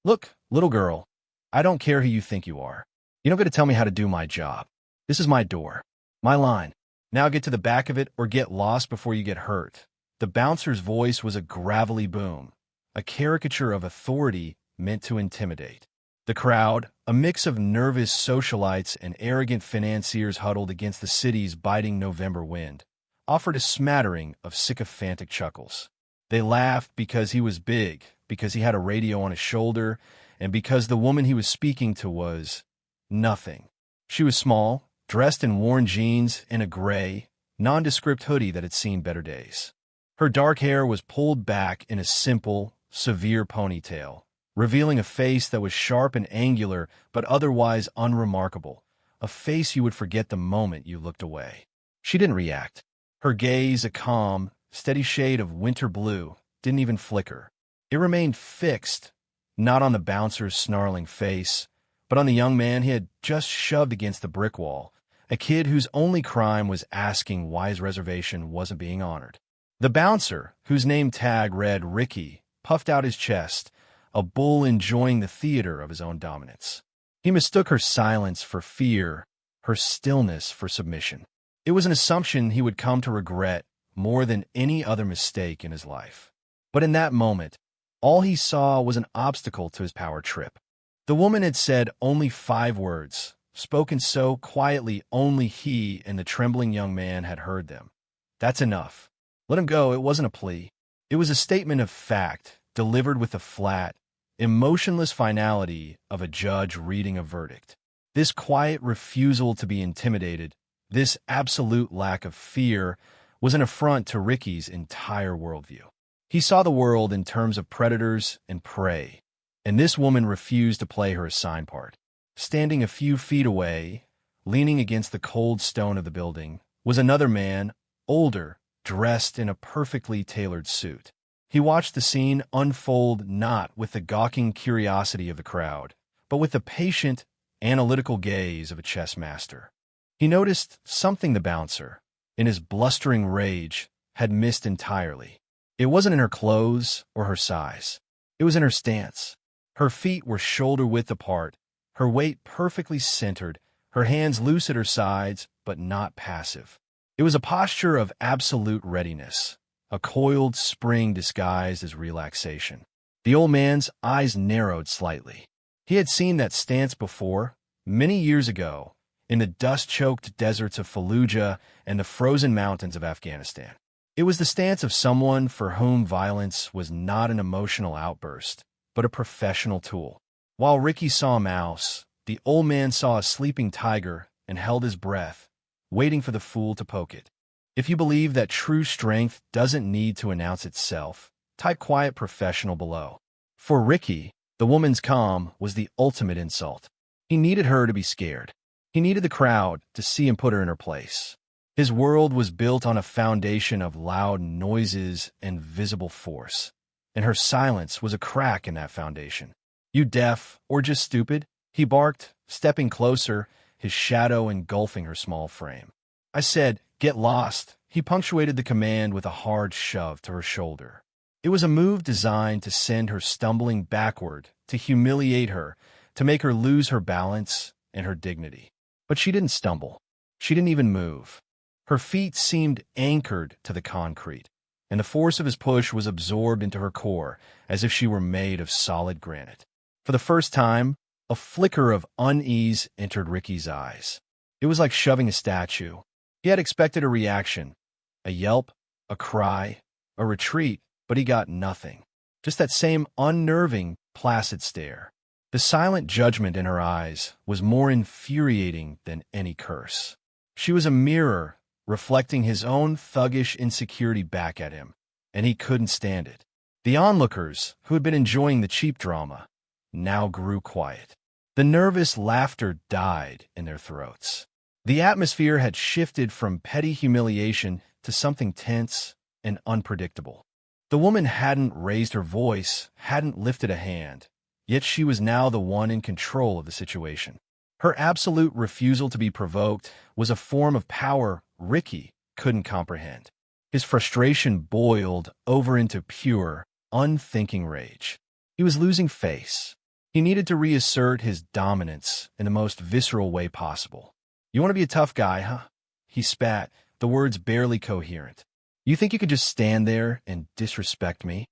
Look, little girl, I don't care who you think you are. You don't get to tell me how to do my job. This is my door. My line. Now get to the back of it or get lost before you get hurt. The bouncer's voice was a gravelly boom, a caricature of authority meant to intimidate. The crowd, a mix of nervous socialites and arrogant financiers huddled against the city's biting November wind, offered a smattering of sycophantic chuckles. They laughed because he was big, because he had a radio on his shoulder, and because the woman he was speaking to was nothing. She was small, dressed in worn jeans and a gray, nondescript hoodie that had seen better days. Her dark hair was pulled back in a simple, severe ponytail, revealing a face that was sharp and angular but otherwise unremarkable, a face you would forget the moment you looked away. She didn't react. Her gaze, a calm, steady shade of winter blue, didn't even flicker. It remained fixed, not on the bouncer's snarling face, but on the young man he had just shoved against the brick wall, a kid whose only crime was asking why his reservation wasn't being honored. The bouncer, whose name tag read Ricky, puffed out his chest, a bull enjoying the theater of his own dominance. He mistook her silence for fear, her stillness for submission. It was an assumption he would come to regret more than any other mistake in his life. But in that moment, all he saw was an obstacle to his power trip. The woman had said only 5 words, spoken so quietly only he and the trembling young man had heard them. That's enough. Let him go. It wasn't a plea. It was a statement of fact, delivered with the flat, emotionless finality of a judge reading a verdict. This quiet refusal to be intimidated, this absolute lack of fear, was an affront to Ricky's entire worldview. He saw the world in terms of predators and prey, and this woman refused to play her assigned part. Standing a few feet away, leaning against the cold stone of the building, was another man, older, dressed in a perfectly tailored suit. He watched the scene unfold not with the gawking curiosity of the crowd, but with the patient, analytical gaze of a chess master. He noticed something the bouncer, in his blustering rage, had missed entirely. It wasn't in her clothes or her size. It was in her stance. Her feet were shoulder-width apart, her weight perfectly centered, her hands loose at her sides, but not passive. It was a posture of absolute readiness, a coiled spring disguised as relaxation. The old man's eyes narrowed slightly. He had seen that stance before, many years ago, in the dust-choked deserts of Fallujah and the frozen mountains of Afghanistan. It was the stance of someone for whom violence was not an emotional outburst, but a professional tool. While Ricky saw a mouse, the old man saw a sleeping tiger and held his breath, waiting for the fool to poke it. If you believe that true strength doesn't need to announce itself, type quiet professional below. For Ricky, the woman's calm was the ultimate insult. He needed her to be scared. He needed the crowd to see and put her in her place. His world was built on a foundation of loud noises and visible force, and her silence was a crack in that foundation. "You deaf or just stupid?" he barked, stepping closer, his shadow engulfing her small frame. "I said, get lost." He punctuated the command with a hard shove to her shoulder. It was a move designed to send her stumbling backward, to humiliate her, to make her lose her balance and her dignity. But she didn't stumble. She didn't even move. Her feet seemed anchored to the concrete, and the force of his push was absorbed into her core as if she were made of solid granite. For the first time, a flicker of unease entered Ricky's eyes. It was like shoving a statue. He had expected a reaction, a yelp, a cry, a retreat, but he got nothing. Just that same unnerving, placid stare. The silent judgment in her eyes was more infuriating than any curse. She was a mirror reflecting his own thuggish insecurity back at him, and he couldn't stand it. The onlookers, who had been enjoying the cheap drama, now grew quiet. The nervous laughter died in their throats. The atmosphere had shifted from petty humiliation to something tense and unpredictable. The woman hadn't raised her voice, hadn't lifted a hand, yet she was now the one in control of the situation. Her absolute refusal to be provoked was a form of power Ricky couldn't comprehend. His frustration boiled over into pure, unthinking rage. He was losing face. He needed to reassert his dominance in the most visceral way possible. "You want to be a tough guy, huh?" He spat, the words barely coherent. "You think you could just stand there and disrespect me?"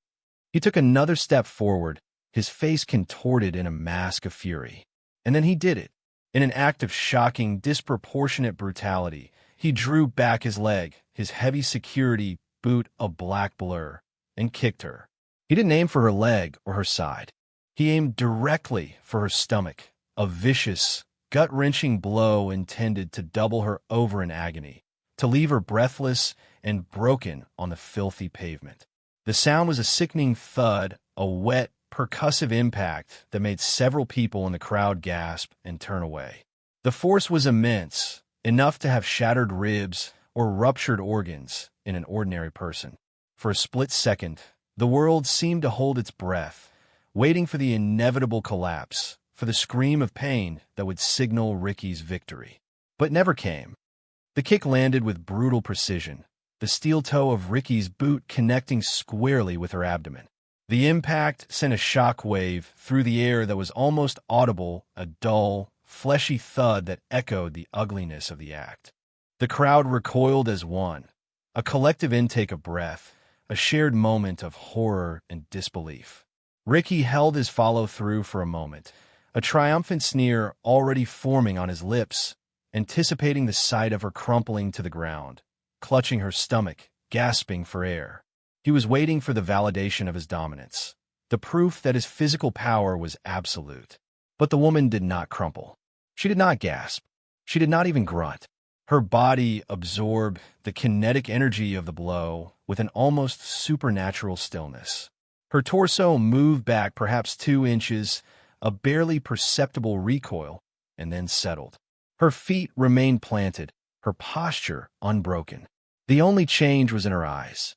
He took another step forward, his face contorted in a mask of fury. And then he did it. In an act of shocking, disproportionate brutality, he drew back his leg, his heavy security boot a black blur, and kicked her. He didn't aim for her leg or her side. He aimed directly for her stomach, a vicious, gut-wrenching blow intended to double her over in agony, to leave her breathless and broken on the filthy pavement. The sound was a sickening thud, a wet, percussive impact that made several people in the crowd gasp and turn away. The force was immense, enough to have shattered ribs or ruptured organs in an ordinary person. For a split second, the world seemed to hold its breath, waiting for the inevitable collapse, for the scream of pain that would signal Ricky's victory. But never came. The kick landed with brutal precision, the steel toe of Ricky's boot connecting squarely with her abdomen. The impact sent a shock wave through the air that was almost audible, a dull, fleshy thud that echoed the ugliness of the act. The crowd recoiled as one, a collective intake of breath, a shared moment of horror and disbelief. Ricky held his follow-through for a moment, a triumphant sneer already forming on his lips, anticipating the sight of her crumpling to the ground, clutching her stomach, gasping for air. He was waiting for the validation of his dominance, the proof that his physical power was absolute. But the woman did not crumple. She did not gasp. She did not even grunt. Her body absorbed the kinetic energy of the blow with an almost supernatural stillness. Her torso moved back perhaps 2 inches, a barely perceptible recoil, and then settled. Her feet remained planted, her posture unbroken. The only change was in her eyes.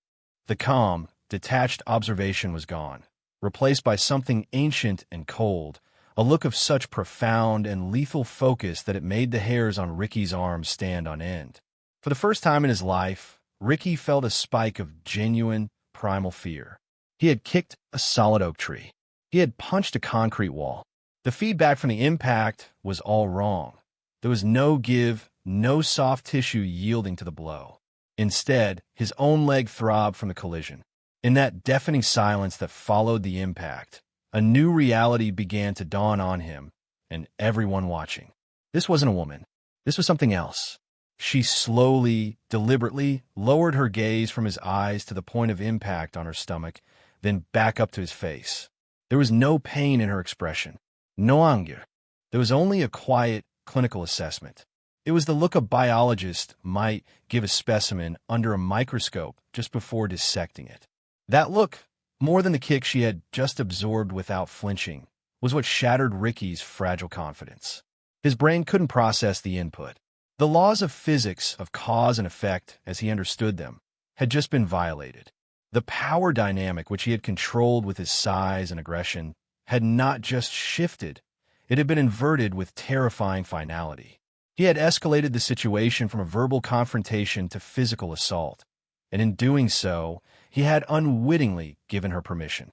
The calm, detached observation was gone, replaced by something ancient and cold, a look of such profound and lethal focus that it made the hairs on Ricky's arms stand on end. For the first time in his life, Ricky felt a spike of genuine, primal fear. He had kicked a solid oak tree. He had punched a concrete wall. The feedback from the impact was all wrong. There was no give, no soft tissue yielding to the blow. Instead, his own leg throbbed from the collision. In that deafening silence that followed the impact, a new reality began to dawn on him and everyone watching. This wasn't a woman. This was something else. She slowly, deliberately lowered her gaze from his eyes to the point of impact on her stomach, then back up to his face. There was no pain in her expression, no anger. There was only a quiet, clinical assessment. It was the look a biologist might give a specimen under a microscope just before dissecting it. That look, more than the kick she had just absorbed without flinching, was what shattered Ricky's fragile confidence. His brain couldn't process the input. The laws of physics of cause and effect, as he understood them, had just been violated. The power dynamic which he had controlled with his size and aggression had not just shifted, it had been inverted with terrifying finality. He had escalated the situation from a verbal confrontation to physical assault, and in doing so, he had unwittingly given her permission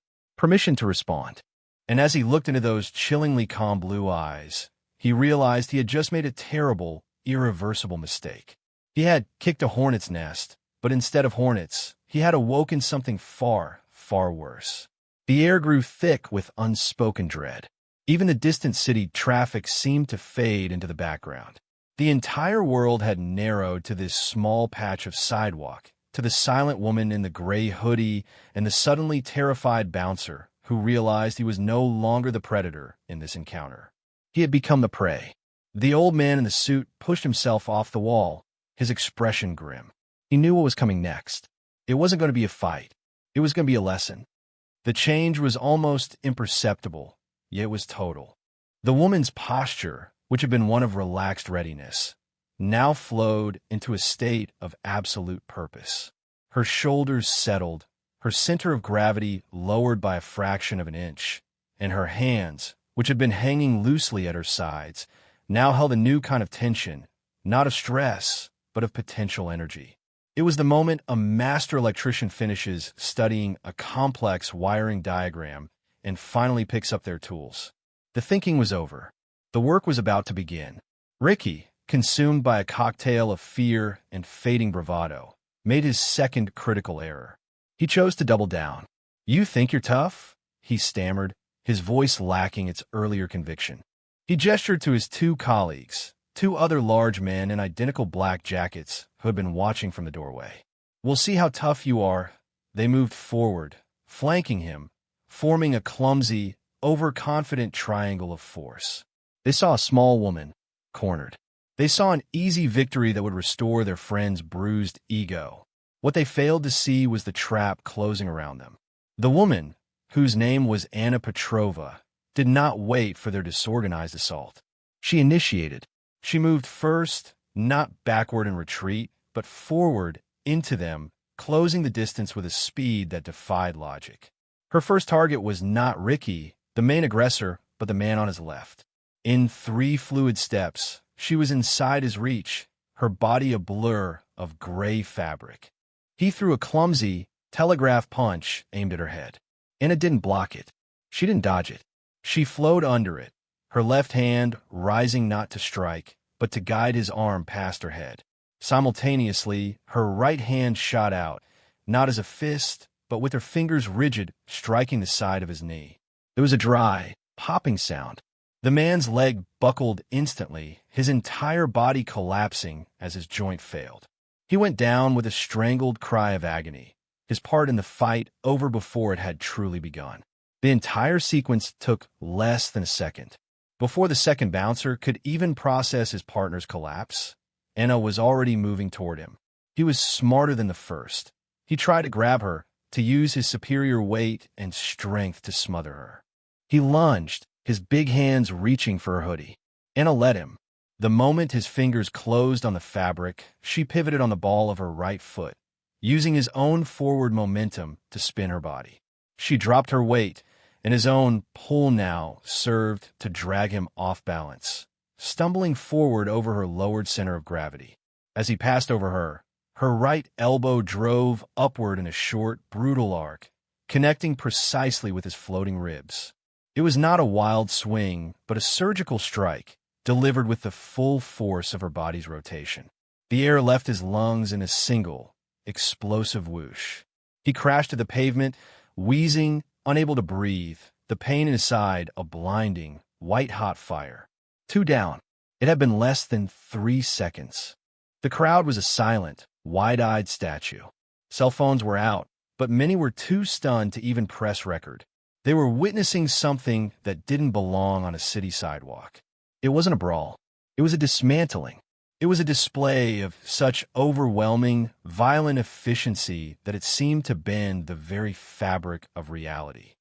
to respond. And as he looked into those chillingly calm blue eyes, he realized he had just made a terrible, irreversible mistake. He had kicked a hornet's nest, but instead of hornets, he had awoken something far, far worse. The air grew thick with unspoken dread. Even the distant city traffic seemed to fade into the background. The entire world had narrowed to this small patch of sidewalk, to the silent woman in the gray hoodie and the suddenly terrified bouncer who realized he was no longer the predator in this encounter. He had become the prey. The old man in the suit pushed himself off the wall, his expression grim. He knew what was coming next. It wasn't going to be a fight. It was going to be a lesson. The change was almost imperceptible, yet it was total. The woman's posture, which had been one of relaxed readiness, now flowed into a state of absolute purpose. Her shoulders settled, her center of gravity lowered by a fraction of an inch, and her hands, which had been hanging loosely at her sides, now held a new kind of tension, not of stress, but of potential energy. It was the moment a master electrician finishes studying a complex wiring diagram and finally picks up their tools. The thinking was over. The work was about to begin. Ricky, consumed by a cocktail of fear and fading bravado, made his second critical error. He chose to double down. "You think you're tough?" he stammered, his voice lacking its earlier conviction. He gestured to his two colleagues, two other large men in identical black jackets who had been watching from the doorway. "We'll see how tough you are." They moved forward, flanking him, forming a clumsy, overconfident triangle of force. They saw a small woman, cornered. They saw an easy victory that would restore their friend's bruised ego. What they failed to see was the trap closing around them. The woman, whose name was Anna Petrova, did not wait for their disorganized assault. She initiated. She moved first, not backward in retreat, but forward into them, closing the distance with a speed that defied logic. Her first target was not Ricky, the main aggressor, but the man on his left. In 3 fluid steps, she was inside his reach, her body a blur of gray fabric. He threw a clumsy, telegraph punch aimed at her head. Anna didn't block it. She didn't dodge it. She flowed under it, her left hand rising not to strike, but to guide his arm past her head. Simultaneously, her right hand shot out, not as a fist, but with her fingers rigid, striking the side of his knee. There was a dry, popping sound. The man's leg buckled instantly, his entire body collapsing as his joint failed. He went down with a strangled cry of agony, his part in the fight over before it had truly begun. The entire sequence took less than a second. Before the second bouncer could even process his partner's collapse, Anna was already moving toward him. He was smarter than the first. He tried to grab her, to use his superior weight and strength to smother her. He lunged, his big hands reaching for her hoodie. Anna let him. The moment his fingers closed on the fabric, she pivoted on the ball of her right foot, using his own forward momentum to spin her body. She dropped her weight, and his own pull now served to drag him off balance, stumbling forward over her lowered center of gravity. As he passed over her, her right elbow drove upward in a short, brutal arc, connecting precisely with his floating ribs. It was not a wild swing, but a surgical strike, delivered with the full force of her body's rotation. The air left his lungs in a single, explosive whoosh. He crashed to the pavement, wheezing, unable to breathe, the pain in his side a blinding, white-hot fire. 2 down. It had been less than 3 seconds. The crowd was a silent, wide-eyed statue. Cell phones were out, but many were too stunned to even press record. They were witnessing something that didn't belong on a city sidewalk. It wasn't a brawl. It was a dismantling. It was a display of such overwhelming, violent efficiency that it seemed to bend the very fabric of reality.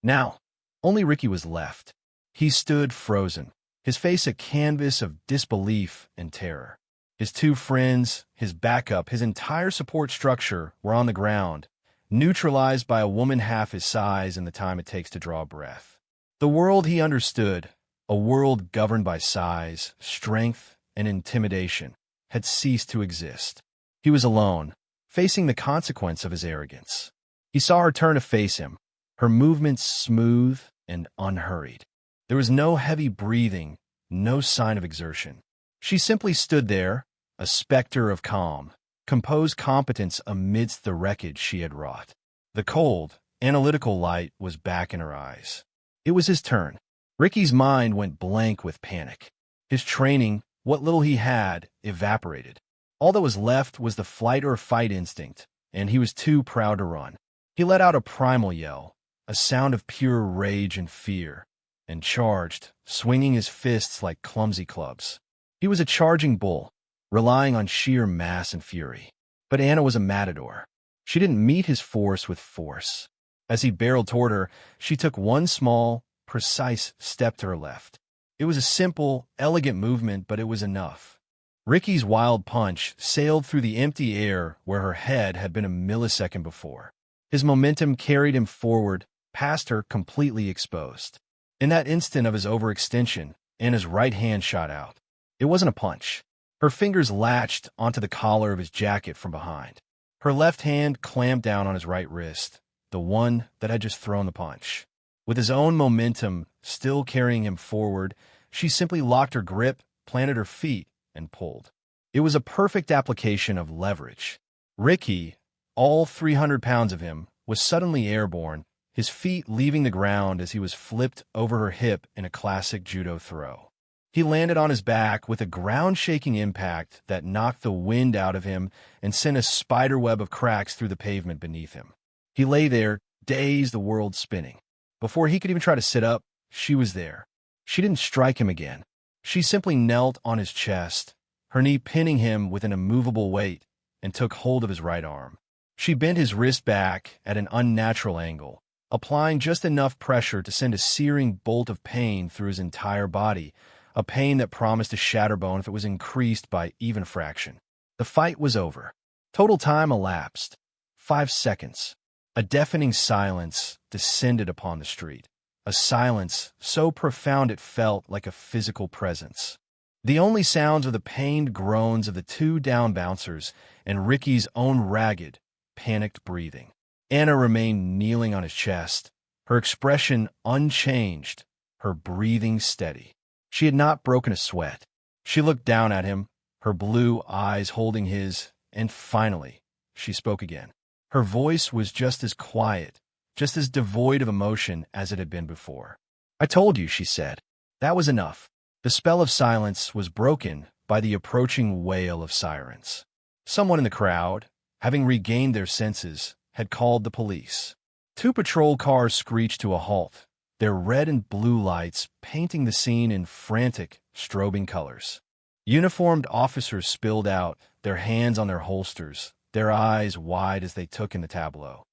Now, only Ricky was left. He stood frozen, his face a canvas of disbelief and terror. His 2 friends, his backup, his entire support structure were on the ground, neutralized by a woman half his size and the time it takes to draw a breath. The world he understood, a world governed by size, strength, and intimidation, had ceased to exist. He was alone, facing the consequence of his arrogance. He saw her turn to face him, her movements smooth and unhurried. There was no heavy breathing, no sign of exertion. She simply stood there, a specter of calm, composed competence amidst the wreckage she had wrought. The cold, analytical light was back in her eyes. It was his turn. Ricky's mind went blank with panic. His training, what little he had, evaporated. All that was left was the flight or fight instinct, and he was too proud to run. He let out a primal yell, a sound of pure rage and fear, and charged, swinging his fists like clumsy clubs. He was a charging bull, relying on sheer mass and fury. But Anna was a matador. She didn't meet his force with force. As he barreled toward her, she took one small, precise step to her left. It was a simple, elegant movement, but it was enough. Ricky's wild punch sailed through the empty air where her head had been a millisecond before. His momentum carried him forward, past her completely exposed. In that instant of his overextension, Anna's right hand shot out. It wasn't a punch. Her fingers latched onto the collar of his jacket from behind. Her left hand clamped down on his right wrist, the one that had just thrown the punch. With his own momentum still carrying him forward, she simply locked her grip, planted her feet, and pulled. It was a perfect application of leverage. Ricky, all 300 pounds of him, was suddenly airborne, his feet leaving the ground as he was flipped over her hip in a classic judo throw. He landed on his back with a ground-shaking impact that knocked the wind out of him and sent a spiderweb of cracks through the pavement beneath him. He lay there, dazed, the world spinning. Before he could even try to sit up, she was there. She didn't strike him again. She simply knelt on his chest, her knee pinning him with an immovable weight, and took hold of his right arm. She bent his wrist back at an unnatural angle, applying just enough pressure to send a searing bolt of pain through his entire body, a pain that promised to shatter bone if it was increased by even a fraction. The fight was over. Total time elapsed. 5 seconds. A deafening silence descended upon the street. A silence so profound it felt like a physical presence. The only sounds were the pained groans of the two down bouncers and Ricky's own ragged, panicked breathing. Anna remained kneeling on his chest, her expression unchanged, her breathing steady. She had not broken a sweat. She looked down at him, her blue eyes holding his, and finally, she spoke again. Her voice was just as quiet, just as devoid of emotion as it had been before. "I told you," she said. That was enough. The spell of silence was broken by the approaching wail of sirens. Someone in the crowd, having regained their senses, had called the police. 2 patrol cars screeched to a halt, their red and blue lights painting the scene in frantic, strobing colors. Uniformed officers spilled out, their hands on their holsters, their eyes wide as they took in the tableau.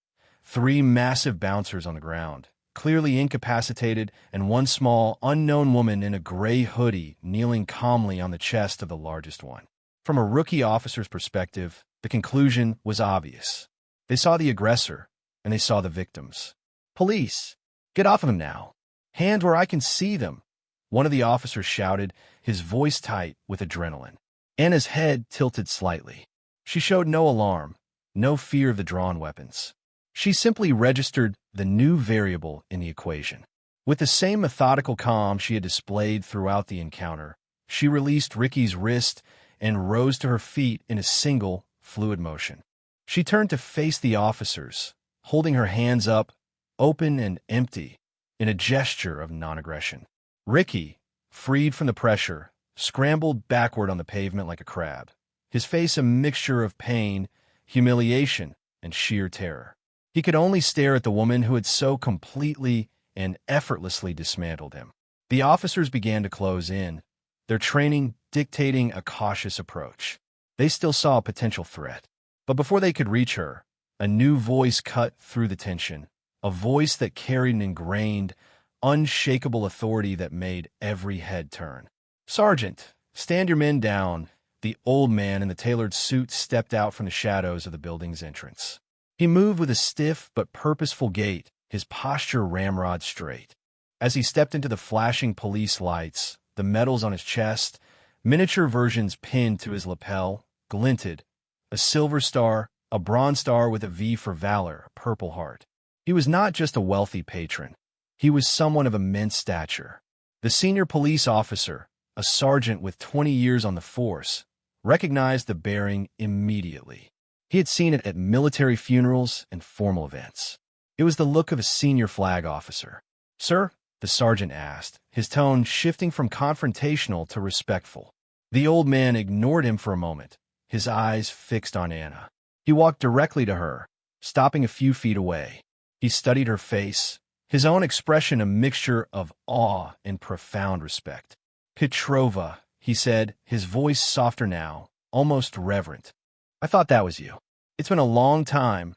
3 massive bouncers on the ground, clearly incapacitated, and 1 small, unknown woman in a gray hoodie kneeling calmly on the chest of the largest one. From a rookie officer's perspective, the conclusion was obvious. They saw the aggressor, and they saw the victims. "Police! Get off of him now! Hands where I can see them!" One of the officers shouted, his voice tight with adrenaline. Anna's head tilted slightly. She showed no alarm, no fear of the drawn weapons. She simply registered the new variable in the equation. With the same methodical calm she had displayed throughout the encounter, she released Ricky's wrist and rose to her feet in a single, fluid motion. She turned to face the officers, holding her hands up, open and empty, in a gesture of non-aggression. Ricky, freed from the pressure, scrambled backward on the pavement like a crab, his face a mixture of pain, humiliation, and sheer terror. He could only stare at the woman who had so completely and effortlessly dismantled him. The officers began to close in, their training dictating a cautious approach. They still saw a potential threat. But before they could reach her, a new voice cut through the tension, a voice that carried an ingrained, unshakable authority that made every head turn. "Sergeant, stand your men down." The old man in the tailored suit stepped out from the shadows of the building's entrance. He moved with a stiff but purposeful gait, his posture ramrod straight. As he stepped into the flashing police lights, the medals on his chest, miniature versions pinned to his lapel, glinted, a silver star, a bronze star with a V for valor, a purple heart. He was not just a wealthy patron. He was someone of immense stature. The senior police officer, a sergeant with 20 years on the force, recognized the bearing immediately. He had seen it at military funerals and formal events. It was the look of a senior flag officer. "Sir?" the sergeant asked, his tone shifting from confrontational to respectful. The old man ignored him for a moment, his eyes fixed on Anna. He walked directly to her, stopping a few feet away. He studied her face, his own expression a mixture of awe and profound respect. "Petrova," he said, his voice softer now, almost reverent. "I thought that was you. It's been a long time."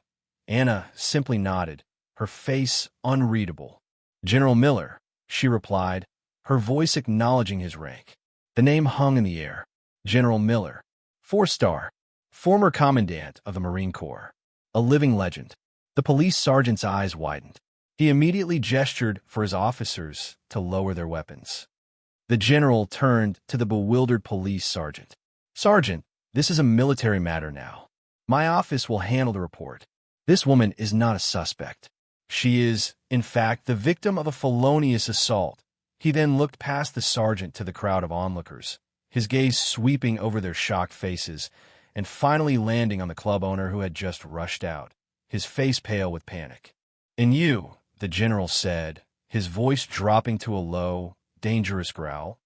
Anna simply nodded, her face unreadable. "General Miller," she replied, her voice acknowledging his rank. The name hung in the air. General Miller, 4-star, former commandant of the Marine Corps, a living legend. The police sergeant's eyes widened. He immediately gestured for his officers to lower their weapons. The general turned to the bewildered police sergeant. "Sergeant, this is a military matter now. My office will handle the report. This woman is not a suspect." She is, in fact, the victim of a felonious assault. He then looked past the sergeant to the crowd of onlookers, his gaze sweeping over their shocked faces, and finally landing on the club owner who had just rushed out, his face pale with panic. "And you," the general said, his voice dropping to a low, dangerous growl,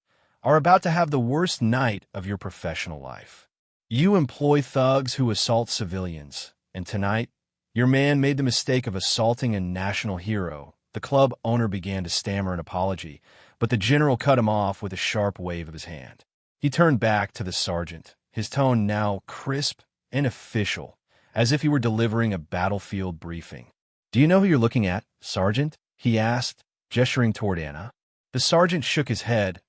"are about to have the worst night of your professional life. You employ thugs who assault civilians, and tonight, your man made the mistake of assaulting a national hero." The club owner began to stammer an apology, but the general cut him off with a sharp wave of his hand. He turned back to the sergeant, his tone now crisp and official, as if he were delivering a battlefield briefing. "Do you know who you're looking at, Sergeant?" he asked, gesturing toward Anna. The sergeant shook his head,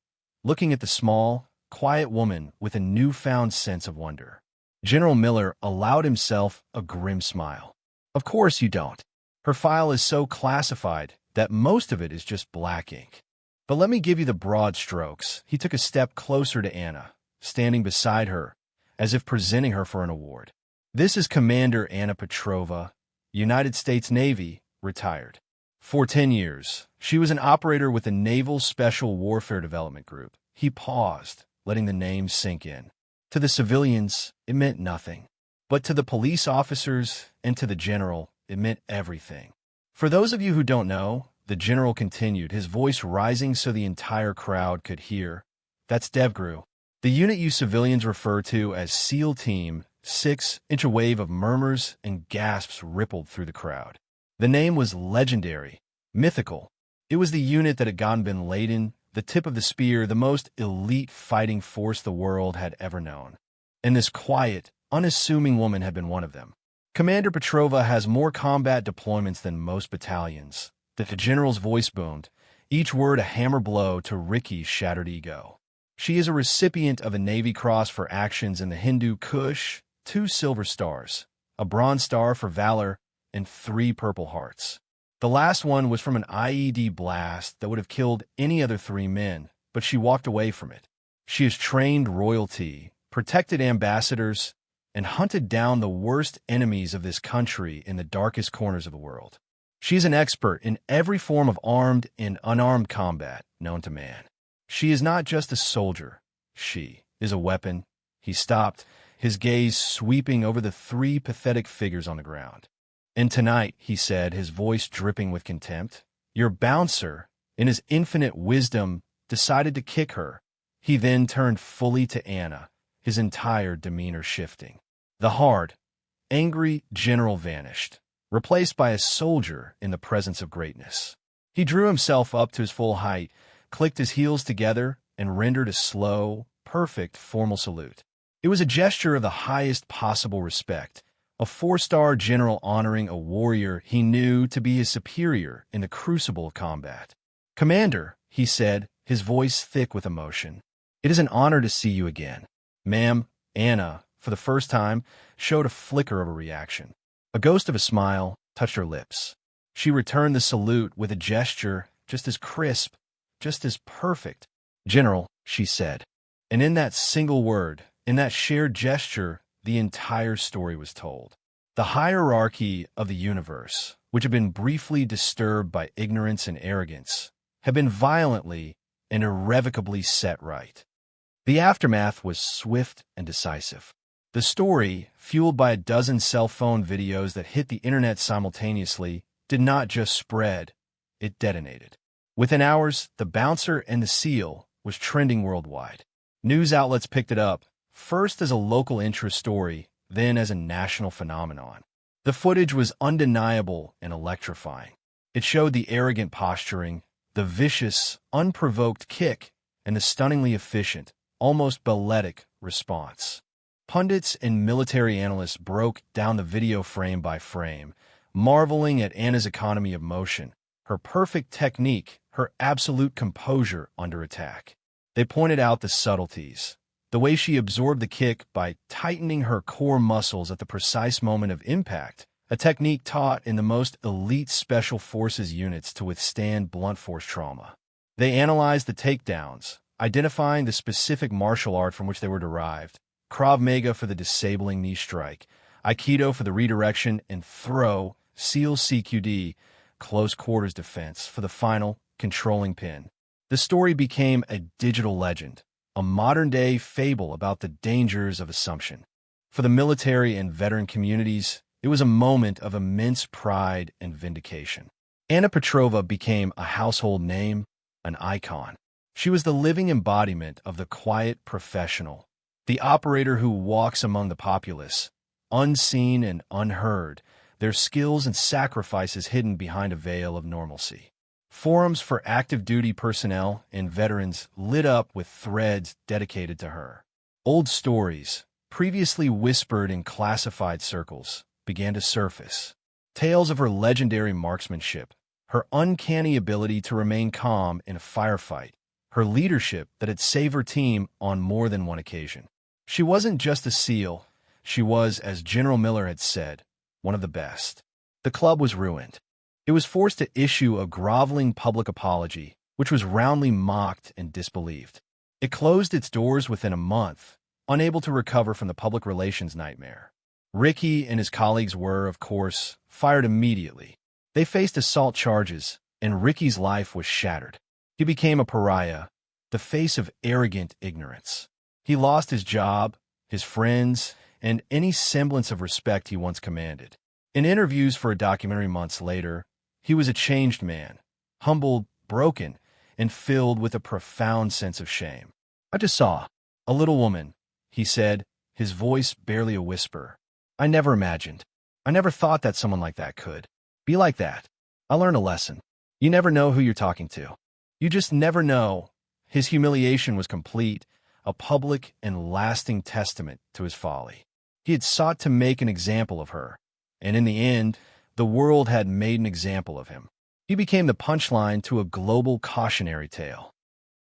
looking at the small, quiet woman with a newfound sense of wonder. General Miller allowed himself a grim smile. "Of course you don't. Her file is so classified that most of it is just black ink. But let me give you the broad strokes." He took a step closer to Anna, standing beside her, as if presenting her for an award. "This is Commander Anna Petrova, United States Navy, retired. For 10 years, she was an operator with the Naval Special Warfare Development Group." He paused, letting the name sink in. To the civilians, it meant nothing. But to the police officers and to the general, it meant everything. "For those of you who don't know," the general continued, his voice rising so the entire crowd could hear, "that's DevGru, the unit you civilians refer to as SEAL Team 6." A wave of murmurs and gasps rippled through the crowd. The name was legendary, mythical. It was the unit that had gotten bin Laden, the tip of the spear, the most elite fighting force the world had ever known. And this quiet, unassuming woman had been one of them. "Commander Petrova has more combat deployments than most battalions." The general's voice boomed, each word a hammer blow to Ricky's shattered ego. "She is a recipient of a Navy Cross for actions in the Hindu Kush, 2 silver stars, a bronze star for valor, and 3 Purple Hearts. The last one was from an IED blast that would have killed any other 3 men, but she walked away from it. She has trained royalty, protected ambassadors, and hunted down the worst enemies of this country in the darkest corners of the world. She is an expert in every form of armed and unarmed combat known to man. She is not just a soldier. She is a weapon." He stopped, his gaze sweeping over the 3 pathetic figures on the ground. "And tonight," he said, his voice dripping with contempt, "your bouncer, in his infinite wisdom, decided to kick her." He then turned fully to Anna, his entire demeanor shifting. The hard, angry general vanished, replaced by a soldier in the presence of greatness. He drew himself up to his full height, clicked his heels together, and rendered a slow, perfect formal salute. It was a gesture of the highest possible respect, a 4-star general honoring a warrior he knew to be his superior in the crucible of combat. "Commander," he said, his voice thick with emotion, "it is an honor to see you again." "Ma'am," Anna, for the first time, showed a flicker of a reaction. A ghost of a smile touched her lips. She returned the salute with a gesture just as crisp, just as perfect. "General," she said. And in that single word, in that shared gesture, the entire story was told. The hierarchy of the universe, which had been briefly disturbed by ignorance and arrogance, had been violently and irrevocably set right. The aftermath was swift and decisive. The story, fueled by a dozen cell phone videos that hit the internet simultaneously, did not just spread, it detonated. Within hours, the bouncer and the SEAL was trending worldwide. News outlets picked it up, first as a local interest story, then as a national phenomenon. The footage was undeniable and electrifying. It showed the arrogant posturing, the vicious, unprovoked kick, and the stunningly efficient, almost balletic response. Pundits and military analysts broke down the video frame by frame, marveling at Anna's economy of motion, her perfect technique, her absolute composure under attack. They pointed out the subtleties, the way she absorbed the kick by tightening her core muscles at the precise moment of impact, a technique taught in the most elite special forces units to withstand blunt force trauma. They analyzed the takedowns, identifying the specific martial art from which they were derived: Krav Maga for the disabling knee strike, Aikido for the redirection and throw, SEAL CQD, close-quarters defense for the final, controlling pin. The story became a digital legend, a modern-day fable about the dangers of assumption. For the military and veteran communities, it was a moment of immense pride and vindication. Anna Petrova became a household name, an icon. She was the living embodiment of the quiet professional, the operator who walks among the populace, unseen and unheard, their skills and sacrifices hidden behind a veil of normalcy. Forums for active duty personnel and veterans lit up with threads dedicated to her. Old stories, previously whispered in classified circles, began to surface. Tales of her legendary marksmanship, her uncanny ability to remain calm in a firefight, her leadership that had saved her team on more than one occasion. She wasn't just a SEAL, she was, as General Miller had said, one of the best. The club was ruined. It was forced to issue a groveling public apology, which was roundly mocked and disbelieved. It closed its doors within a month, unable to recover from the public relations nightmare. Ricky and his colleagues were, of course, fired immediately. They faced assault charges, and Ricky's life was shattered. He became a pariah, the face of arrogant ignorance. He lost his job, his friends, and any semblance of respect he once commanded. In interviews for a documentary months later, he was a changed man, humbled, broken, and filled with a profound sense of shame. "I just saw a little woman," he said, his voice barely a whisper. "I never imagined. I never thought that someone like that could be like that. I learned a lesson. You never know who you're talking to. You just never know." His humiliation was complete, a public and lasting testament to his folly. He had sought to make an example of her, and in the end, the world had made an example of him. He became the punchline to a global cautionary tale.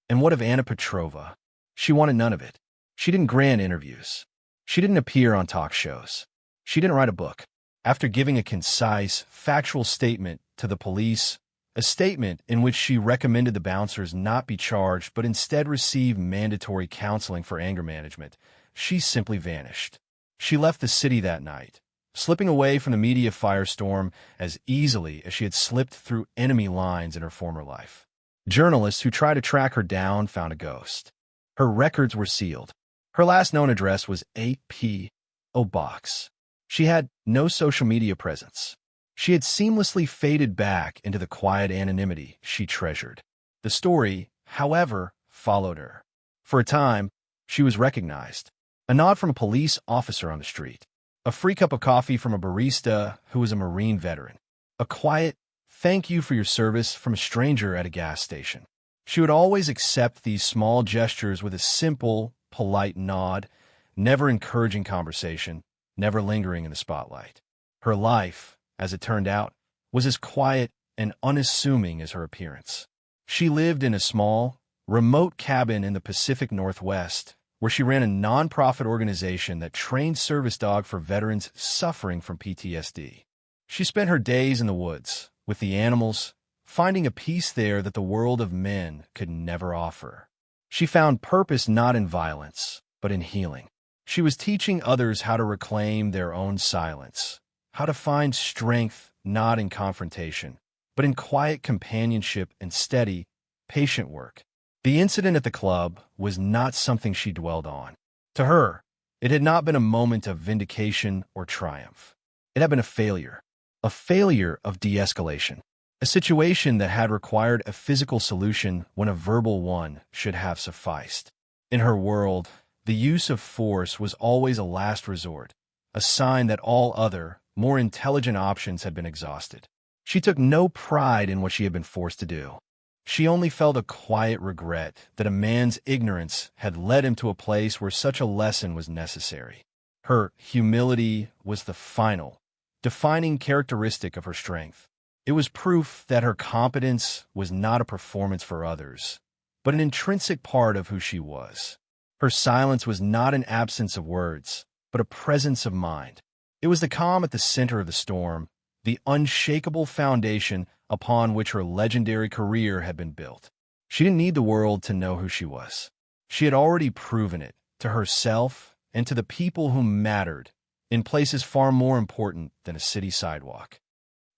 And what of Anna Petrova? She wanted none of it. She didn't grant interviews. She didn't appear on talk shows. She didn't write a book. After giving a concise, factual statement to the police, a statement in which she recommended the bouncers not be charged but instead receive mandatory counseling for anger management, she simply vanished. She left the city that night, slipping away from the media firestorm as easily as she had slipped through enemy lines in her former life. Journalists who tried to track her down found a ghost. Her records were sealed. Her last known address was 8P.O. Box. She had no social media presence. She had seamlessly faded back into the quiet anonymity she treasured. The story, however, followed her. For a time, she was recognized. A nod from a police officer on the street. A free cup of coffee from a barista who was a Marine veteran. A quiet, "Thank you for your service" from a stranger at a gas station. She would always accept these small gestures with a simple, polite nod, never encouraging conversation, never lingering in the spotlight. Her life, as it turned out, was as quiet and unassuming as her appearance. She lived in a small, remote cabin in the Pacific Northwest, where she ran a nonprofit organization that trained service dogs for veterans suffering from PTSD. She spent her days in the woods, with the animals, finding a peace there that the world of men could never offer. She found purpose not in violence, but in healing. She was teaching others how to reclaim their own silence, how to find strength not in confrontation, but in quiet companionship and steady, patient work. The incident at the club was not something she dwelled on. To her, it had not been a moment of vindication or triumph. It had been a failure of de-escalation, a situation that had required a physical solution when a verbal one should have sufficed. In her world, the use of force was always a last resort, a sign that all other, more intelligent options had been exhausted. She took no pride in what she had been forced to do. She only felt a quiet regret that a man's ignorance had led him to a place where such a lesson was necessary. Her humility was the final, defining characteristic of her strength. It was proof that her competence was not a performance for others, but an intrinsic part of who she was. Her silence was not an absence of words, but a presence of mind. It was the calm at the center of the storm, the unshakable foundation upon which her legendary career had been built. She didn't need the world to know who she was. She had already proven it to herself and to the people who mattered in places far more important than a city sidewalk.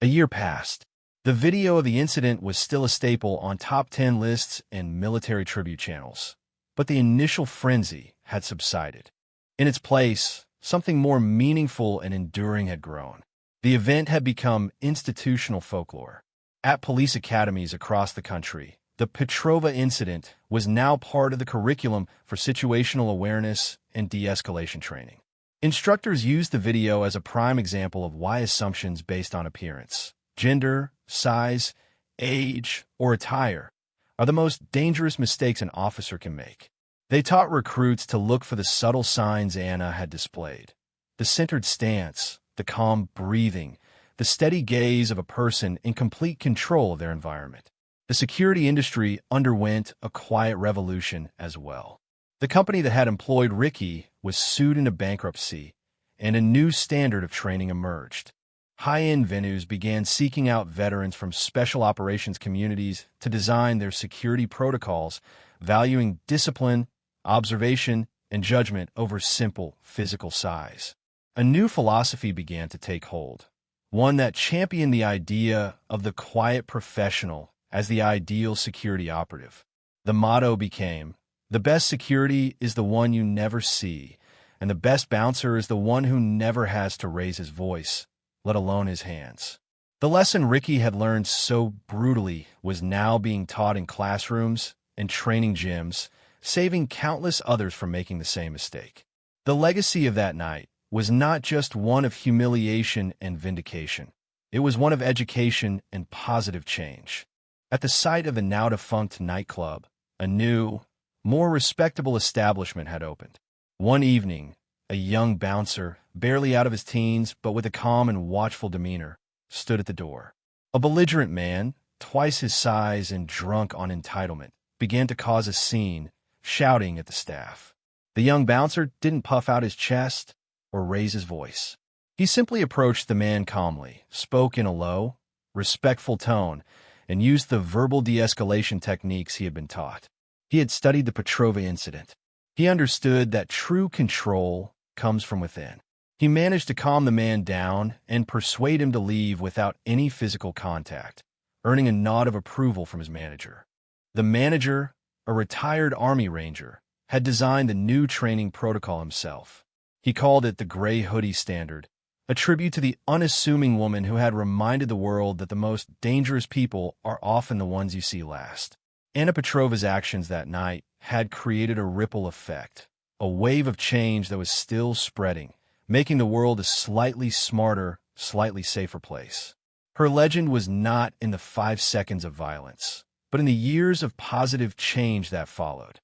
A year passed. The video of the incident was still a staple on top 10 lists and military tribute channels, but the initial frenzy had subsided. In its place, something more meaningful and enduring had grown. The event had become institutional folklore. At police academies across the country, the Petrova incident was now part of the curriculum for situational awareness and de-escalation training. Instructors used the video as a prime example of why assumptions based on appearance, gender, size, age, or attire are the most dangerous mistakes an officer can make. They taught recruits to look for the subtle signs Anna had displayed: the centered stance, the calm breathing, the steady gaze of a person in complete control of their environment. The security industry underwent a quiet revolution as well. The company that had employed Ricky was sued into bankruptcy, and a new standard of training emerged. High-end venues began seeking out veterans from special operations communities to design their security protocols, valuing discipline, observation, and judgment over simple physical size. A new philosophy began to take hold, one that championed the idea of the quiet professional as the ideal security operative. The motto became, "The best security is the one you never see, and the best bouncer is the one who never has to raise his voice, let alone his hands." The lesson Ricky had learned so brutally was now being taught in classrooms and training gyms, saving countless others from making the same mistake. The legacy of that night was not just one of humiliation and vindication. It was one of education and positive change. At the site of the now-defunct nightclub, a new, more respectable establishment had opened. One evening, a young bouncer, barely out of his teens but with a calm and watchful demeanor, stood at the door. A belligerent man, twice his size and drunk on entitlement, began to cause a scene, shouting at the staff. The young bouncer didn't puff out his chest or raise his voice. He simply approached the man calmly, spoke in a low, respectful tone, and used the verbal de-escalation techniques he had been taught. He had studied the Petrova incident. He understood that true control comes from within. He managed to calm the man down and persuade him to leave without any physical contact, earning a nod of approval from his manager. The manager, a retired Army Ranger, had designed the new training protocol himself. He called it the Gray Hoodie Standard, a tribute to the unassuming woman who had reminded the world that the most dangerous people are often the ones you see last. Anna Petrova's actions that night had created a ripple effect, a wave of change that was still spreading, making the world a slightly smarter, slightly safer place. Her legend was not in the 5 seconds of violence, but in the years of positive change that followed.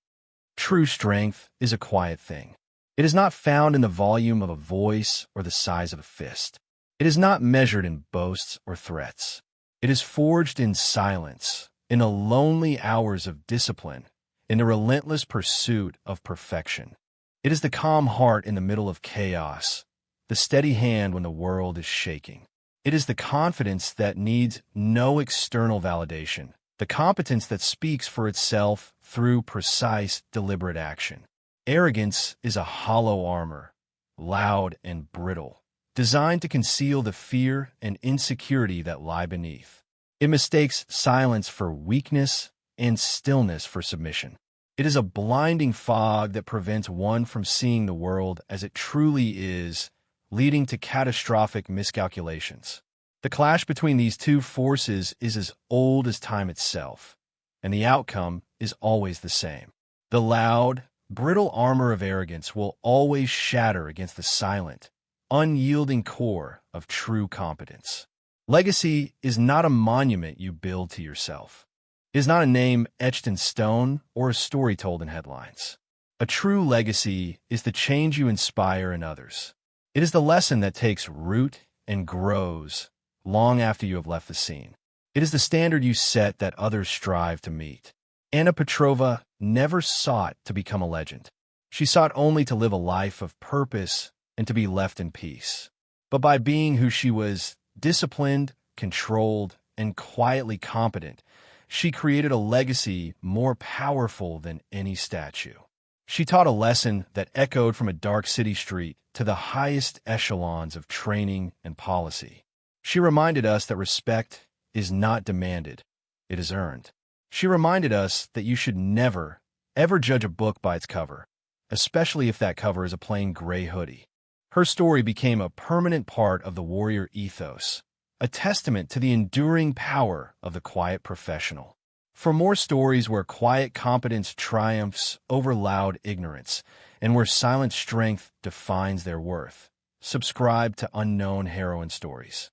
True strength is a quiet thing. It is not found in the volume of a voice or the size of a fist. It is not measured in boasts or threats. It is forged in silence, in the lonely hours of discipline, in the relentless pursuit of perfection. It is the calm heart in the middle of chaos, the steady hand when the world is shaking. It is the confidence that needs no external validation, the competence that speaks for itself through precise, deliberate action. Arrogance is a hollow armor, loud and brittle, designed to conceal the fear and insecurity that lie beneath. It mistakes silence for weakness and stillness for submission. It is a blinding fog that prevents one from seeing the world as it truly is, leading to catastrophic miscalculations. The clash between these two forces is as old as time itself, and the outcome is always the same. The loud, brittle armor of arrogance will always shatter against the silent, unyielding core of true competence. Legacy is not a monument you build to yourself. It is not a name etched in stone or a story told in headlines. A true legacy is the change you inspire in others. It is the lesson that takes root and grows long after you have left the scene. It is the standard you set that others strive to meet. Anna Petrova never sought to become a legend. She sought only to live a life of purpose and to be left in peace. But by being who she was, disciplined, controlled, and quietly competent, she created a legacy more powerful than any statue. She taught a lesson that echoed from a dark city street to the highest echelons of training and policy. She reminded us that respect is not demanded, it is earned. She reminded us that you should never, ever judge a book by its cover, especially if that cover is a plain gray hoodie. Her story became a permanent part of the warrior ethos, a testament to the enduring power of the quiet professional. For more stories where quiet competence triumphs over loud ignorance, and where silent strength defines their worth, subscribe to Unknown Heroine Stories.